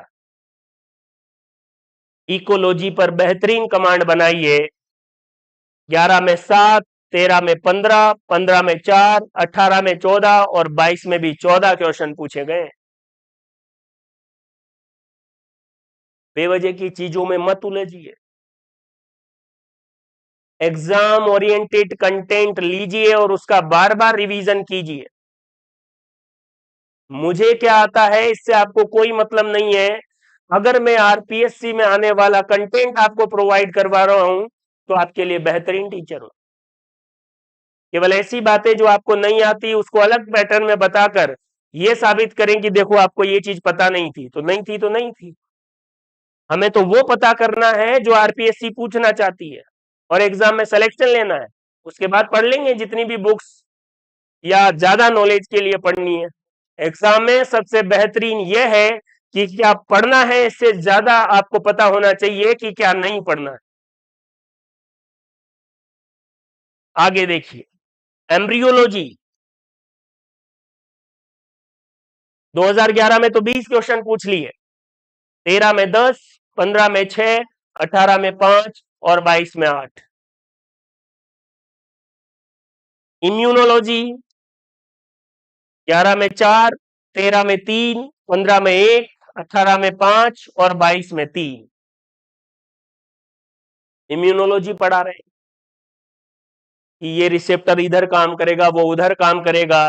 S1: इकोलॉजी पर बेहतरीन कमांड बनाइए। 11 में 7, 13 में 15, 15 में 4, 18 में 14 और 22 में भी 14 क्वेश्चन पूछे गए। बेवजह की चीजों में मत उलझिए, एग्जाम ओरिएंटेड कंटेंट लीजिए और उसका बार बार रिवीजन कीजिए। मुझे क्या आता है इससे आपको कोई मतलब नहीं है। अगर मैं आरपीएससी में आने वाला कंटेंट आपको प्रोवाइड करवा रहा हूं, तो आपके लिए बेहतरीन टीचर हूं। केवल ऐसी बातें जो आपको नहीं आती उसको अलग पैटर्न में बताकर यह साबित करें कि देखो आपको ये चीज पता नहीं थी, तो नहीं थी तो नहीं थी। हमें तो वो पता करना है जो आरपीएससी पूछना चाहती है और एग्जाम में सिलेक्शन लेना है। उसके बाद पढ़ लेंगे जितनी भी बुक्स या ज्यादा नॉलेज के लिए पढ़नी है। एग्जाम में सबसे बेहतरीन यह है कि क्या पढ़ना है, इससे ज्यादा आपको पता होना चाहिए कि क्या नहीं पढ़ना है। आगे देखिए, एम्ब्रियोलॉजी। 2011 में तो 20 क्वेश्चन पूछ लिए, 13 में 10, 15 में 6, 18 में 5 और 22 में 8। इम्यूनोलॉजी 11 में 4, 13 में 3, 15 में 1, 18 में 5 और 22 में 3। इम्यूनोलॉजी पढ़ा रहे हैं कि ये रिसेप्टर इधर काम करेगा, वो उधर काम करेगा।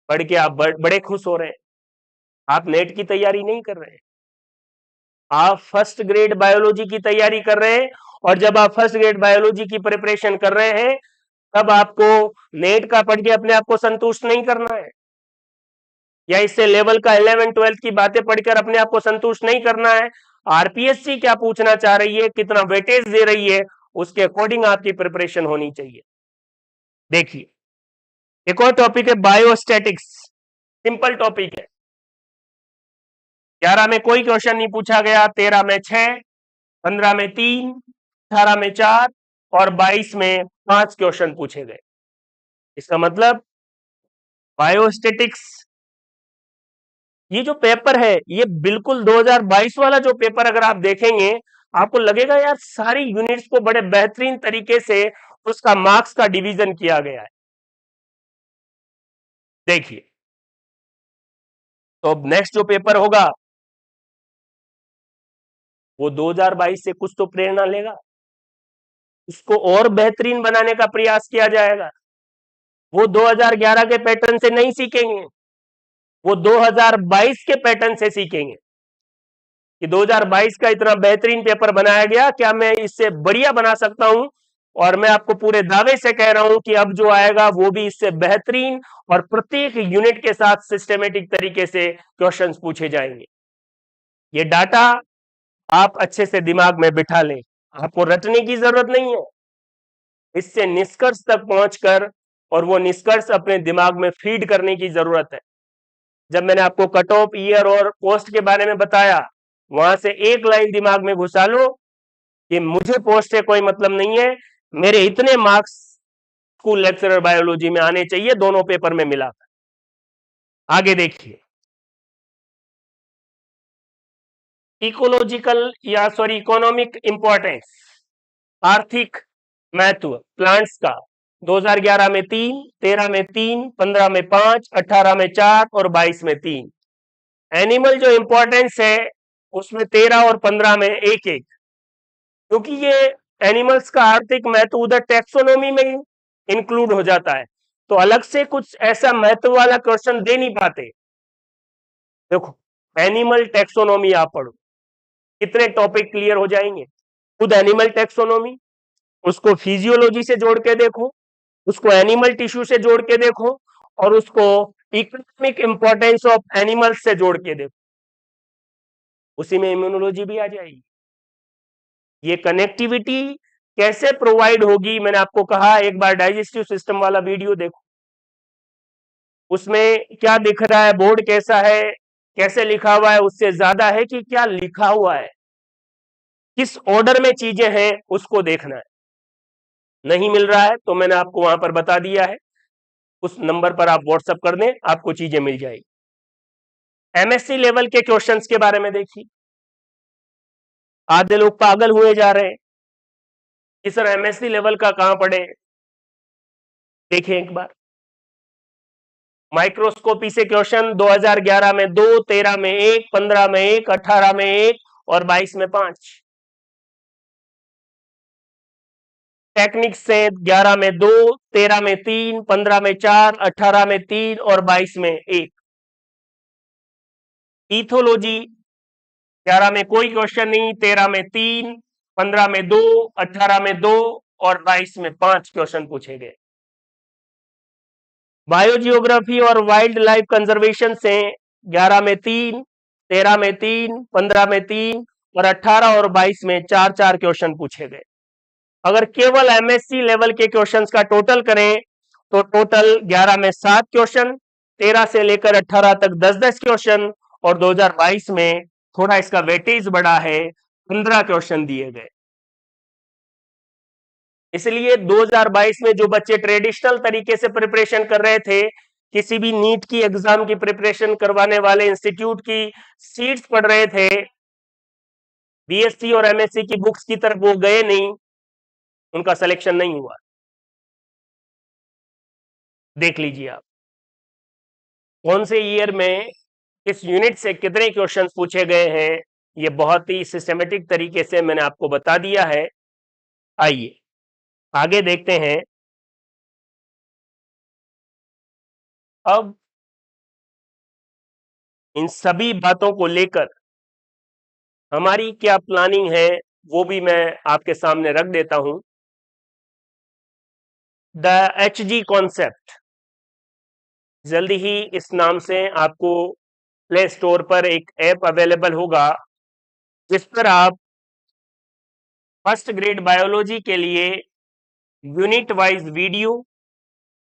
S1: पढ़ के आप बड़े खुश हो रहे हैं। आप नेट की तैयारी नहीं कर रहे हैं, आप फर्स्ट ग्रेड बायोलॉजी की तैयारी कर रहे हैं। और जब आप फर्स्ट ग्रेड बायोलॉजी की प्रिपरेशन कर रहे हैं, तब आपको नेट का पढ़ के अपने आप को संतुष्ट नहीं करना है, या इससे लेवल का 11-12 की बातें पढ़कर अपने आप को संतुष्ट नहीं करना है। आरपीएससी क्या पूछना चाह रही है, कितना वेटेज दे रही है, उसके अकॉर्डिंग आपकी प्रिपरेशन होनी चाहिए। देखिए, एक और टॉपिक है बायोस्टैटिक्स। सिंपल टॉपिक है। 11 में कोई क्वेश्चन नहीं पूछा गया, 13 में 6, 15 में 3, 18 में 4 और 22 में 5 क्वेश्चन पूछे गए। इसका मतलब बायोस्टैटिक्स, ये जो पेपर है, ये बिल्कुल 2022 वाला जो पेपर अगर आप देखेंगे, आपको लगेगा यार सारी यूनिट्स को बड़े बेहतरीन तरीके से उसका मार्क्स का डिवीजन किया गया है। देखिए, तो अब नेक्स्ट जो पेपर होगा वो 2022 से कुछ तो प्रेरणा लेगा, उसको और बेहतरीन बनाने का प्रयास किया जाएगा। वो 2011 के पैटर्न से नहीं सीखेंगे, वो 2022 के पैटर्न से सीखेंगे कि 2022 का इतना बेहतरीन पेपर बनाया गया, क्या मैं इससे बढ़िया बना सकता हूं। और मैं आपको पूरे दावे से कह रहा हूं कि अब जो आएगा वो भी इससे बेहतरीन और प्रत्येक यूनिट के साथ सिस्टमेटिक तरीके से क्वेश्चंस पूछे जाएंगे। ये डाटा आप अच्छे से दिमाग में बिठा लें, आपको रटने की जरूरत नहीं है। इससे निष्कर्ष तक पहुंचकर और वो निष्कर्ष अपने दिमाग में फीड करने की जरूरत है। जब मैंने आपको कट ऑफ ईयर और पोस्ट के बारे में बताया, वहां से एक लाइन दिमाग में घुसा लो कि मुझे पोस्ट से कोई मतलब नहीं है, मेरे इतने मार्क्स स्कूल लेक्चरर बायोलॉजी में आने चाहिए, दोनों पेपर में मिलाकर। आगे देखिए, इकोलॉजिकल या सॉरी इकोनॉमिक इंपॉर्टेंस, आर्थिक महत्व प्लांट्स का। 2011 में 3, 13 में 3, 15 में 5, 18 में 4 और 22 में 3। एनिमल जो इंपॉर्टेंस है उसमें 13 और 15 में एक एक, क्योंकि ये एनिमल्स का आर्थिक महत्व उधर टैक्सोनॉमी में इंक्लूड हो जाता है, तो अलग से कुछ ऐसा महत्व वाला क्वेश्चन दे नहीं पाते। देखो, एनिमल टैक्सोनॉमी आप पढ़ो, कितने टॉपिक क्लियर हो जाएंगे। खुद एनिमल टैक्सोनॉमी, उसको फिजियोलॉजी से जोड़ के देखो, उसको एनिमल टिश्यू से जोड़ के देखो, और उसको इकोनॉमिक इंपॉर्टेंस ऑफ एनिमल्स से जोड़ के देखो, उसी में इम्यूनोलॉजी भी आ जाएगी। ये कनेक्टिविटी कैसे प्रोवाइड होगी, मैंने आपको कहा एक बार डाइजेस्टिव सिस्टम वाला वीडियो देखो, उसमें क्या दिख रहा है, बोर्ड कैसा है, कैसे लिखा हुआ है, उससे ज्यादा है कि क्या लिखा हुआ है, किस ऑर्डर में चीजें हैं, उसको देखना है। नहीं मिल रहा है तो मैंने आपको वहां पर बता दिया है, उस नंबर पर आप व्हाट्सएप कर दें, आपको चीजें मिल जाएगी। एमएससी लेवल के क्वेश्चंस के बारे में देखिए, आधे लोग पागल हुए जा रहे हैं कि सर एमएससी लेवल का कहां पढ़े। देखिए एक बार, माइक्रोस्कोपी से क्वेश्चन 2011 में 2, 13 में 1, 15 में 1, 18 में 1 और 22 में 5। टेक्निक से 11 में 2, 13 में 3, 15 में 4, 18 में 3 और 22 में 1। इथोलॉजी 11 में कोई क्वेश्चन नहीं, 13 में 3, 15 में 2, 18 में 2 और 22 में 5 क्वेश्चन पूछे गए। बायोजियोग्राफी और वाइल्ड लाइफ कंजर्वेशन से 11 में 3, 13 में 3, 15 में 3 और 18 और 22 में 4-4 क्वेश्चन पूछे गए। अगर केवल एमएससी लेवल के क्वेश्चंस का टोटल करें तो टोटल 11 में 7 क्वेश्चन, 13 से लेकर 18 तक 10-10 क्वेश्चन, और 2022 में थोड़ा इसका वेटेज बढ़ा है, 15 क्वेश्चन दिए गए। इसलिए 2022 में जो बच्चे ट्रेडिशनल तरीके से प्रिपरेशन कर रहे थे, किसी भी नीट की एग्जाम की प्रिपरेशन करवाने वाले इंस्टीट्यूट की सीट्स पढ़ रहे थे, बीएससी और एमएससी की बुक्स की तरफ वो गए नहीं, उनका सिलेक्शन नहीं हुआ। देख लीजिए आप, कौन से ईयर में इस यूनिट से कितने क्वेश्चंस पूछे गए हैं, ये बहुत ही सिस्टमेटिक तरीके से मैंने आपको बता दिया है। आइए आगे देखते हैं। अब इन सभी बातों को लेकर हमारी क्या प्लानिंग है वो भी मैं आपके सामने रख देता हूं। द HG कॉन्सेप्ट, जल्दी ही इस नाम से आपको प्ले स्टोर पर एक ऐप अवेलेबल होगा जिस पर आप फर्स्ट ग्रेड बायोलॉजी के लिए यूनिट वाइज वीडियो,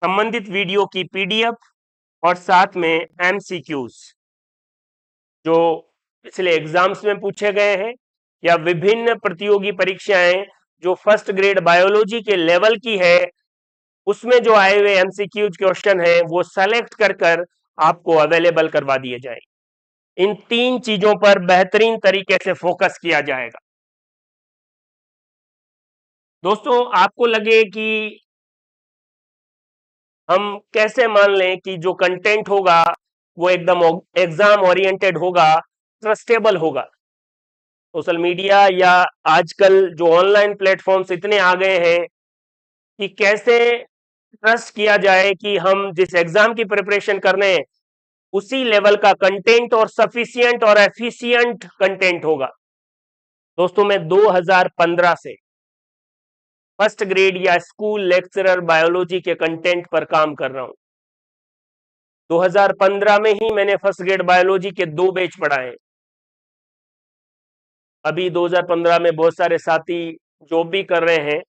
S1: संबंधित वीडियो की PDF और साथ में MCQs जो पिछले एग्जाम्स में पूछे गए हैं या विभिन्न प्रतियोगी परीक्षाएं जो फर्स्ट ग्रेड बायोलॉजी के लेवल की है उसमें जो आए हुए MCQ क्वेश्चन है वो सेलेक्ट कर कर आपको अवेलेबल करवा दिए जाए। इन 3 चीजों पर बेहतरीन तरीके से फोकस किया जाएगा। दोस्तों आपको लगे कि हम कैसे मान लें कि जो कंटेंट होगा वो एकदम एग्जाम ओरिएंटेड होगा, ट्रस्टेबल होगा। सोशल मीडिया या आजकल जो ऑनलाइन प्लेटफॉर्म्स इतने आ गए हैं कि कैसे ट्रस्ट किया जाए कि हम जिस एग्जाम की प्रिपरेशन कर रहे हैं उसी लेवल का कंटेंट और सफिशिएंट और एफिशिएंट कंटेंट होगा। दोस्तों मैं 2015 से फर्स्ट ग्रेड या स्कूल लेक्चरर बायोलॉजी के कंटेंट पर काम कर रहा हूं। 2015 में ही मैंने फर्स्ट ग्रेड बायोलॉजी के 2 बैच पढ़ाए। अभी 2015 में बहुत सारे साथी जॉब भी कर रहे हैं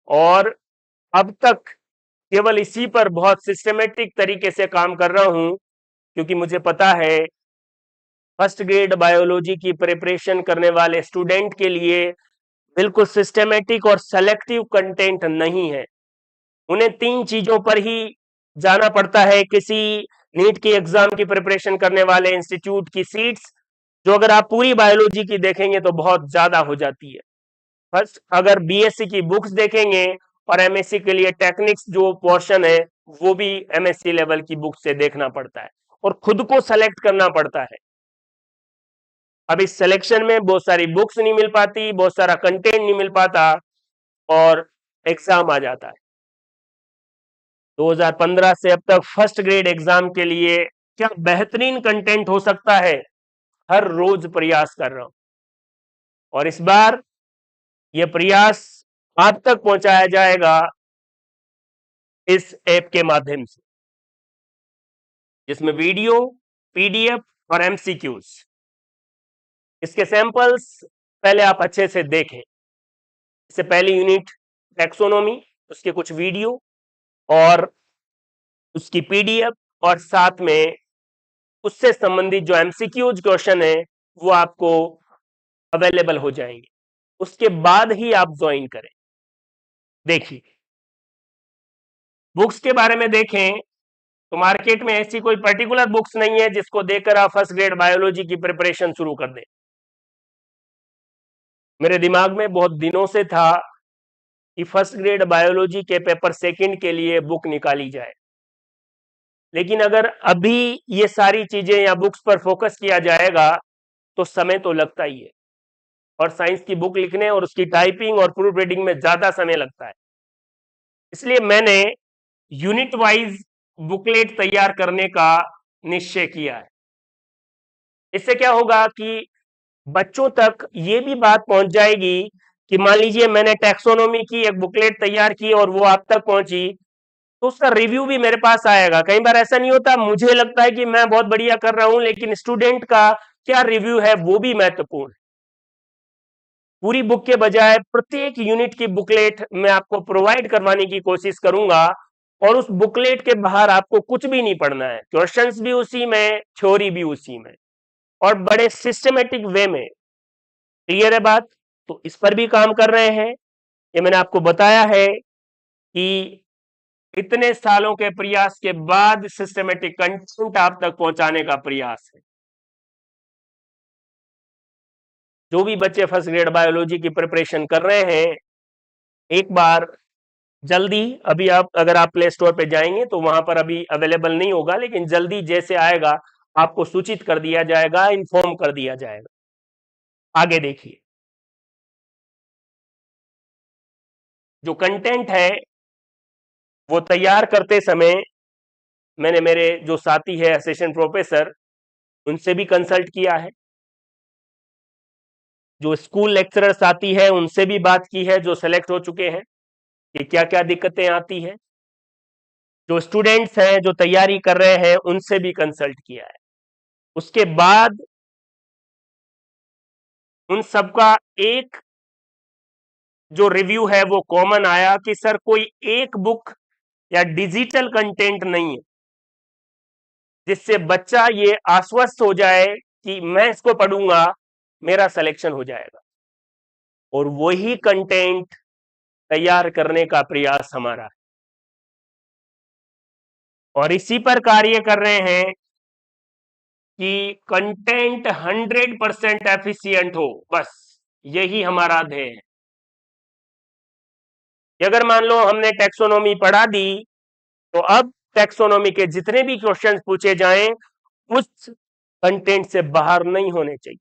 S1: और अब तक केवल इसी पर बहुत सिस्टमेटिक तरीके से काम कर रहा हूं क्योंकि मुझे पता है फर्स्ट ग्रेड बायोलॉजी की प्रिपरेशन करने वाले स्टूडेंट के लिए बिल्कुल सिस्टमेटिक और सेलेक्टिव कंटेंट नहीं है। उन्हें 3 चीजों पर ही जाना पड़ता है। किसी नीट की एग्जाम की प्रिपरेशन करने वाले इंस्टीट्यूट की सीट्स जो अगर आप पूरी बायोलॉजी की देखेंगे तो बहुत ज्यादा हो जाती है। फर्स्ट अगर BSc की बुक्स देखेंगे और MSc के लिए टेक्निक्स जो पोर्शन है वो भी MSc लेवल की बुक से देखना पड़ता है और खुद को सेलेक्ट करना पड़ता है। अब इस सिलेक्शन में बहुत सारी बुक्स नहीं मिल पाती, बहुत सारा कंटेंट नहीं मिल पाता और एग्जाम आ जाता है। 2015 से अब तक फर्स्ट ग्रेड एग्जाम के लिए क्या बेहतरीन कंटेंट हो सकता है, हर रोज प्रयास कर रहा हूं और इस बार यह प्रयास आप तक पहुंचाया जाएगा इस ऐप के माध्यम से जिसमें वीडियो, PDF और MCQs, इसके सैंपल्स पहले आप अच्छे से देखें। इससे पहली यूनिट टैक्सोनॉमी, उसके कुछ वीडियो और उसकी PDF और साथ में उससे संबंधित जो MCQs क्वेश्चन है वो आपको अवेलेबल हो जाएंगे। उसके बाद ही आप ज्वाइन करें। देखिए बुक्स के बारे में देखें तो मार्केट में ऐसी कोई पर्टिकुलर बुक्स नहीं है जिसको देखकर आप फर्स्ट ग्रेड बायोलॉजी की प्रिपरेशन शुरू कर दें। मेरे दिमाग में बहुत दिनों से था कि फर्स्ट ग्रेड बायोलॉजी के पेपर सेकंड के लिए बुक निकाली जाए, लेकिन अगर अभी ये सारी चीजें या बुक्स पर फोकस किया जाएगा तो समय तो लगता ही है और साइंस की बुक लिखने और उसकी टाइपिंग और प्रूफ रीडिंग में ज्यादा समय लगता है। इसलिए मैंने यूनिट वाइज बुकलेट तैयार करने का निश्चय किया है। इससे क्या होगा कि बच्चों तक ये भी बात पहुंच जाएगी कि मान लीजिए मैंने टैक्सोनॉमी की एक बुकलेट तैयार की और वो आप तक पहुंची तो उसका रिव्यू भी मेरे पास आएगा। कई बार ऐसा नहीं होता, मुझे लगता है कि मैं बहुत बढ़िया कर रहा हूं लेकिन स्टूडेंट का क्या रिव्यू है वो भी महत्वपूर्ण है। पूरी बुक के बजाय प्रत्येक यूनिट की बुकलेट मैं आपको प्रोवाइड करवाने की कोशिश करूंगा और उस बुकलेट के बाहर आपको कुछ भी नहीं पढ़ना है। क्वेश्चंस भी उसी में, थ्योरी भी उसी में और बड़े सिस्टमेटिक वे में। क्लियर है बात? तो इस पर भी काम कर रहे हैं। ये मैंने आपको बताया है कि इतने सालों के प्रयास के बाद सिस्टमेटिक कंटेंट आप तक पहुंचाने का प्रयास है। जो भी बच्चे फर्स्ट ग्रेड बायोलॉजी की प्रिपरेशन कर रहे हैं एक बार जल्दी, अभी आप अगर आप प्ले स्टोर पे जाएंगे तो वहां पर अभी अवेलेबल नहीं होगा लेकिन जल्दी जैसे आएगा आपको सूचित कर दिया जाएगा, इन्फॉर्म कर दिया जाएगा। आगे देखिए, जो कंटेंट है वो तैयार करते समय मैंने मेरे जो साथी है असिस्टेंट प्रोफेसर उनसे भी कंसल्ट किया है, जो स्कूल लेक्चरर साथी है उनसे भी बात की है जो सेलेक्ट हो चुके हैं कि क्या क्या दिक्कतें आती हैं, जो स्टूडेंट्स हैं जो तैयारी कर रहे हैं उनसे भी कंसल्ट किया है। उसके बाद उन सबका एक जो रिव्यू है वो कॉमन आया कि सर कोई एक बुक या डिजिटल कंटेंट नहीं है जिससे बच्चा ये आश्वस्त हो जाए कि मैं इसको पढ़ूंगा, मेरा सिलेक्शन हो जाएगा। और वही कंटेंट तैयार करने का प्रयास हमारा है और इसी पर कार्य कर रहे हैं कि कंटेंट 100% एफिशिएंट हो, बस यही हमारा ध्येय है। अगर मान लो हमने टैक्सोनॉमी पढ़ा दी तो अब टैक्सोनॉमी के जितने भी क्वेश्चन पूछे जाएं उस कंटेंट से बाहर नहीं होने चाहिए।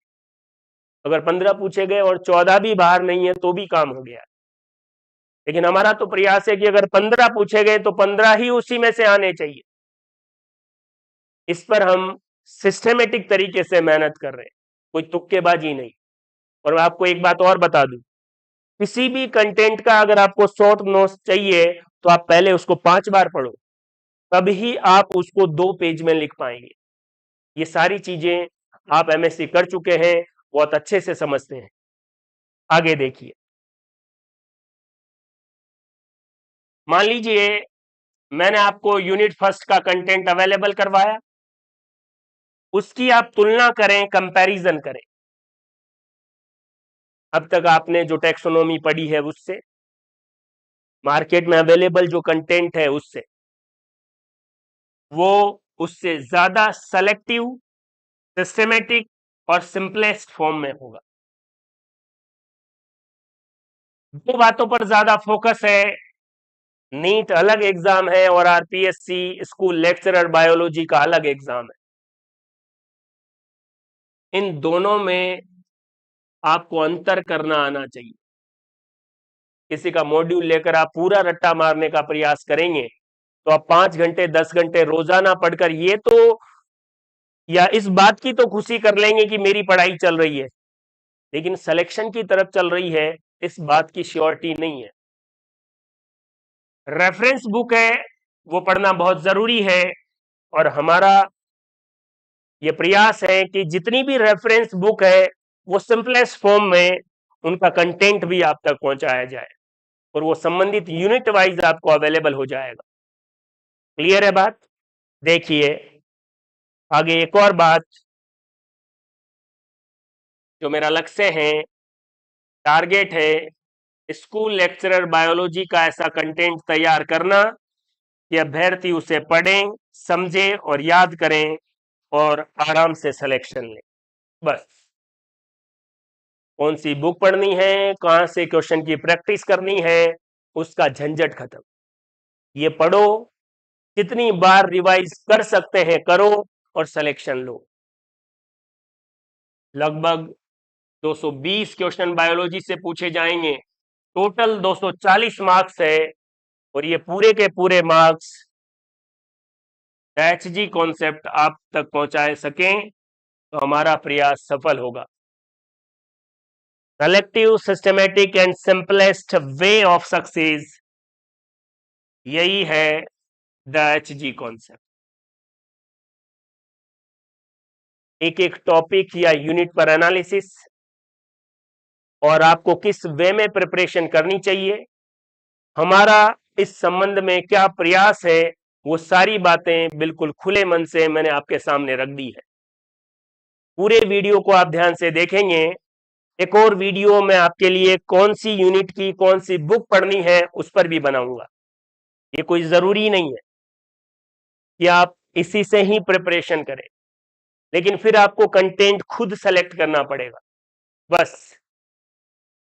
S1: अगर 15 पूछे गए और 14 भी बाहर नहीं है तो भी काम हो गया। लेकिन हमारा तो प्रयास है कि अगर 15 पूछे गए तो 15 ही उसी में से आने चाहिए। इस पर हम सिस्टमेटिक तरीके से मेहनत कर रहे हैं, कोई तुक्केबाजी नहीं। और मैं आपको एक बात और बता दूं, किसी भी कंटेंट का अगर आपको शॉर्ट नोट्स चाहिए तो आप पहले उसको 5 बार पढ़ो, तभी आप उसको 2 पेज में लिख पाएंगे। ये सारी चीजें आप एमएससी कर चुके हैं, बहुत अच्छे से समझते हैं। आगे देखिए, मान लीजिए मैंने आपको यूनिट फर्स्ट का कंटेंट अवेलेबल करवाया, उसकी आप तुलना करें, कंपैरिजन करें अब तक आपने जो टैक्सोनॉमी पढ़ी है उससे, मार्केट में अवेलेबल जो कंटेंट है उससे, वो उससे ज्यादा सेलेक्टिव, सिस्टमेटिक और सिंपलेस्ट फॉर्म में होगा। दो बातों पर ज्यादा फोकस है, नीट अलग एग्जाम है और आरपीएससी स्कूल लेक्चरर बायोलॉजी का अलग एग्जाम है। इन दोनों में आपको अंतर करना आना चाहिए। किसी का मॉड्यूल लेकर आप पूरा रट्टा मारने का प्रयास करेंगे तो आप 5 घंटे 10 घंटे रोजाना पढ़कर ये तो या इस बात की तो खुशी कर लेंगे कि मेरी पढ़ाई चल रही है, लेकिन सिलेक्शन की तरफ चल रही है इस बात की श्योरिटी नहीं है। रेफरेंस बुक है वो पढ़ना बहुत जरूरी है और हमारा ये प्रयास है कि जितनी भी रेफरेंस बुक है वो सिंपलेस्ट फॉर्म में उनका कंटेंट भी आप तक पहुंचाया जाए और वो संबंधित यूनिट वाइज आपको अवेलेबल हो जाएगा। क्लियर है बात? देखिए आगे एक और बात, जो मेरा लक्ष्य है, टारगेट है, स्कूल लेक्चरर बायोलॉजी का ऐसा कंटेंट तैयार करना कि अभ्यर्थी उसे पढ़ें, समझें और याद करें और आराम से सिलेक्शन लें। बस कौन सी बुक पढ़नी है, कहां से क्वेश्चन की प्रैक्टिस करनी है, उसका झंझट खत्म। ये पढ़ो, कितनी बार रिवाइज कर सकते हैं करो और सिलेक्शन लो। लगभग 220 क्वेश्चन बायोलॉजी से पूछे जाएंगे, टोटल 240 मार्क्स है और ये पूरे के पूरे मार्क्स एचजी कॉन्सेप्ट आप तक पहुंचाए सकें तो हमारा प्रयास सफल होगा। Collective, systematic and simplest way of success, यही है द एचजी कॉन्सेप्ट। एक एक टॉपिक या यूनिट पर एनालिसिस और आपको किस वे में प्रिपरेशन करनी चाहिए, हमारा इस संबंध में क्या प्रयास है, वो सारी बातें बिल्कुल खुले मन से मैंने आपके सामने रख दी है। पूरे वीडियो को आप ध्यान से देखेंगे, एक और वीडियो में आपके लिए कौन सी यूनिट की कौन सी बुक पढ़नी है उस पर भी बनाऊंगा। ये कोई जरूरी नहीं है कि आप इसी से ही प्रिपरेशन करें, लेकिन फिर आपको कंटेंट खुद सेलेक्ट करना पड़ेगा। बस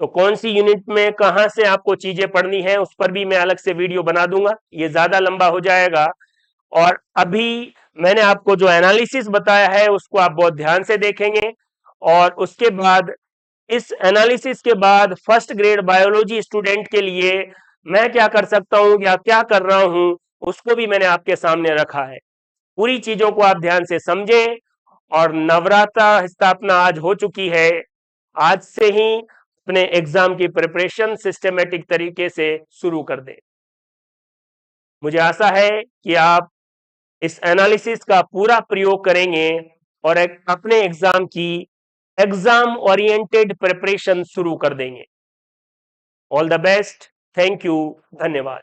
S1: तो कौन सी यूनिट में कहां से आपको चीजें पढ़नी है उस पर भी मैं अलग से वीडियो बना दूंगा, ये ज्यादा लंबा हो जाएगा। और अभी मैंने आपको जो एनालिसिस बताया है उसको आप बहुत ध्यान से देखेंगे, और उसके बाद इस एनालिसिस के बाद फर्स्ट ग्रेड बायोलॉजी स्टूडेंट के लिए मैं क्या कर सकता हूं या क्या कर रहा हूं उसको भी मैंने आपके सामने रखा है। पूरी चीजों को आप ध्यान से समझें, और नवरात्र स्थापना आज हो चुकी है, आज से ही अपने एग्जाम की प्रिपरेशन सिस्टमेटिक तरीके से शुरू कर दें। मुझे आशा है कि आप इस एनालिसिस का पूरा प्रयोग करेंगे और एक अपने एग्जाम की एग्जाम ओरिएंटेड प्रिपरेशन शुरू कर देंगे। All the best, thank you, धन्यवाद।